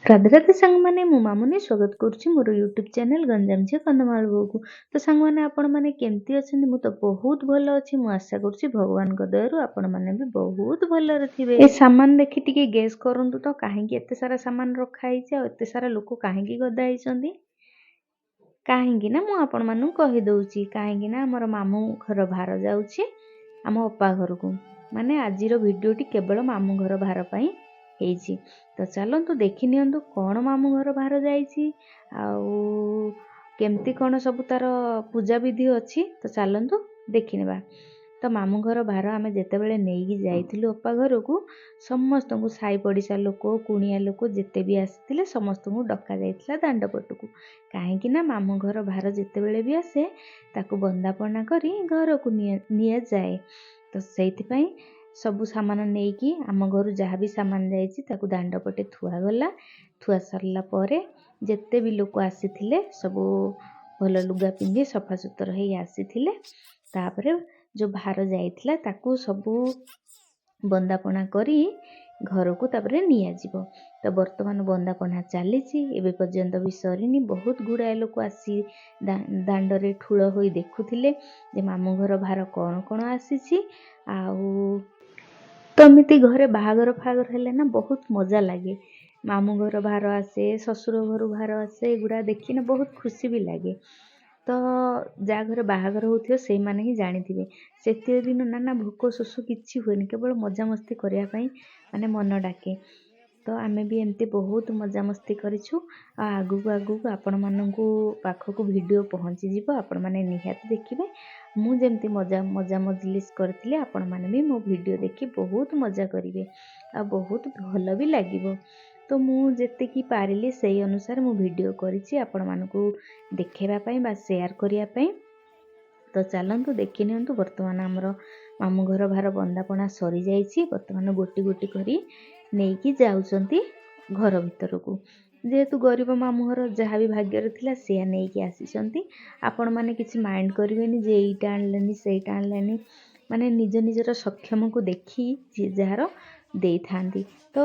राधे राधे सांग मैंने मु मामुनी स्वागत करुच्ची मोर यूट्यूब चैनल गंजाम झी कंधमाल को। तो सांग मैंने आपण मैंने केमती अच्छे मु तो बहुत भल अच्छी मु आशा करुच्ची भगवान दयारू आपण मैंने भी बहुत भल थे। ये सामान देखि टिके गेस करंतु तो कहीं एते सारा सामान रखाई एते सारा लोक कहीं गदाई कहीं ना मु आपण मानू कही दउची कहीं ना हमर मामू घर भार जाउची आम अपा घर को माने आजिर भिडियोटी केवल मामू घर भार पाई ହେଇଛି। ତ ଚାଲନ୍ତୁ ଦେଖି ନିଅନ୍ତୁ କ'ଣ ମାମୁଁ ଘର ଭାର ଯାଇଛି ଆଉ କେମିତି କ'ଣ ସବୁ ତାର ପୂଜା ବିଧି ଅଛି। ତ ଚାଲନ୍ତୁ ଦେଖିନେବା। ତ ମାମୁଁ ଘର ଭାର ଆମେ ଯେତେବେଳେ ନେଇକି ଯାଇଥିଲୁ ଅପା ଘରକୁ ସମସ୍ତଙ୍କୁ ସାହି ପଡ଼ିଶା ଲୋକ କୁଣିଆ ଲୋକ ଯେତେ ବି ଆସିଥିଲେ ସମସ୍ତଙ୍କୁ ଡକା ଯାଇଥିଲା ଦାଣ୍ଡ ପଟକୁ। କାହିଁକି ନା ମାମୁଁ ଘର ଭାର ଯେତେବେଳେ ବି ଆସେ ତାକୁ ବନ୍ଦାପନା କରି ଘରକୁ ନିଆଯାଏ। ତ ସେଇଥିପାଇଁ ସବୁ ସାମାନ ନେଇକି ଆମ ଘରୁ ଯାହା ବି ସାମାନ ଯାଇଛି ତାକୁ ଦାଣ୍ଡ ପଟେ ଥୁଆଗଲା। ଥୁଆ ସରିଲା ପରେ ଯେତେ ବି ଲୋକ ଆସିଥିଲେ ସବୁ ଭଲ ଲୁଗା ପିନ୍ଧି ସଫାସୁତୁରା ହେଇ ଆସିଥିଲେ। ତାପରେ ଯେଉଁ ଭାର ଯାଇଥିଲା ତାକୁ ସବୁ ବନ୍ଦାପନା କରି ଘରକୁ ତାପରେ ନିଆଯିବ। ତ ବର୍ତ୍ତମାନ ବନ୍ଦାପନା ଚାଲିଛି, ଏବେ ପର୍ଯ୍ୟନ୍ତ ବି ସରିନି। ବହୁତ ଗୁଡ଼ାଏ ଲୋକ ଆସି ଦାଣ୍ଡରେ ଠୁଳ ହୋଇ ଦେଖୁଥିଲେ ଯେ ମାମୁଁ ଘର ଭାର କ'ଣ କ'ଣ ଆସିଛି। ଆଉ ତ ଏମିତି ଘରେ ବାହାଘର ଫାହାଘର ହେଲେ ନା ବହୁତ ମଜା ଲାଗେ। ମାମୁଁ ଘର ଭାର ଆସେ, ଶ୍ୱଶୁର ଘରୁ ଭାର ଆସେ, ଏଗୁଡ଼ା ଦେଖିନେ ବହୁତ ଖୁସି ବି ଲାଗେ। ତ ଯାହା ଘରେ ବାହାଘର ହେଉଥିବ ସେଇମାନେ ହିଁ ଜାଣିଥିବେ ସେତିକି ଦିନ ନା ଭୋକ ଶୋଷ କିଛି ହୁଏନି, କେବଳ ମଜାମସ୍ତି କରିବା ପାଇଁ ମାନେ ମନ ଡାକେ। ତ ଆମେ ବି ଏମିତି ବହୁତ ମଜାମସ୍ତି କରିଛୁ। ଆଉ ଆଗକୁ ଆଗକୁ ଆପଣମାନଙ୍କୁ ପାଖକୁ ଭିଡ଼ିଓ ପହଞ୍ଚିଯିବ, ଆପଣମାନେ ନିହାତି ଦେଖିବେ। ମୁଁ ଯେମିତି ମଜା ମଜଲିସ୍ କରିଥିଲି ଆପଣମାନେ ବି ମୋ ଭିଡ଼ିଓ ଦେଖି ବହୁତ ମଜା କରିବେ ଆଉ ବହୁତ ଭଲ ବି ଲାଗିବ। ତ ମୁଁ ଯେତିକି ପାରିଲି ସେଇ ଅନୁସାରେ ମୁଁ ଭିଡ଼ିଓ କରିଛି ଆପଣମାନଙ୍କୁ ଦେଖାଇବା ପାଇଁ ବା ସେୟାର କରିବା ପାଇଁ। ତ ଚାଲନ୍ତୁ ଦେଖି ନିଅନ୍ତୁ। ବର୍ତ୍ତମାନ ଆମର ମାମୁଁ ଘର ଭାର ବନ୍ଦାପନା ସରିଯାଇଛି। ବର୍ତ୍ତମାନ ଗୋଟି ଗୋଟି କରି ନେଇକି ଯାଉଛନ୍ତି ଘର ଭିତରକୁ। ଯେହେତୁ ଗରିବ ମାମୁଁ ଘର ଯାହା ବି ଭାଗ୍ୟରେ ଥିଲା ସେୟା ନେଇକି ଆସିଛନ୍ତି। ଆପଣମାନେ କିଛି ମାଇଣ୍ଡ କରିବେନି ଯେ ଏଇଟା ଆଣିଲେନି ସେଇଟା ଆଣିଲେନି, ମାନେ ନିଜ ନିଜର ସକ୍ଷମକୁ ଦେଖି ଯିଏ ଯାହାର ଦେଇଥାନ୍ତି। ତ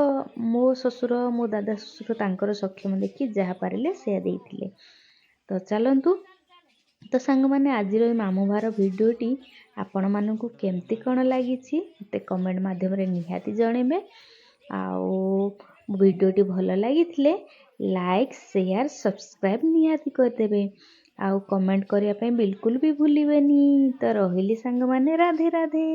ମୋ ଶ୍ୱଶୁର ମୋ ଦାଦା ଶ୍ୱଶୁର ତାଙ୍କର ସକ୍ଷମ ଦେଖି ଯାହା ପାରିଲେ ସେୟା ଦେଇଥିଲେ। ତ ଚାଲନ୍ତୁ। ତ ସାଙ୍ଗମାନେ ଆଜିର ଏଇ ମାମୁଁ ଭାର ଭିଡ଼ିଓଟି ଆପଣମାନଙ୍କୁ କେମିତି କ'ଣ ଲାଗିଛି ମୋତେ କମେଣ୍ଟ ମାଧ୍ୟମରେ ନିହାତି ଜଣେଇବେ। ଆଉ ଭିଡ଼ିଓଟି ଭଲ ଲାଗିଥିଲେ ଲାଇକ୍ ସେୟାର ସବସ୍କ୍ରାଇବ୍ ନିହାତି କରିଦେବେ ଆଉ କମେଣ୍ଟ କରିବା ପାଇଁ ବିଲକୁଲ ବି ଭୁଲିବେନି। ତ ରହିଲି ସାଙ୍ଗମାନେ, ରାଧେ ରାଧେ।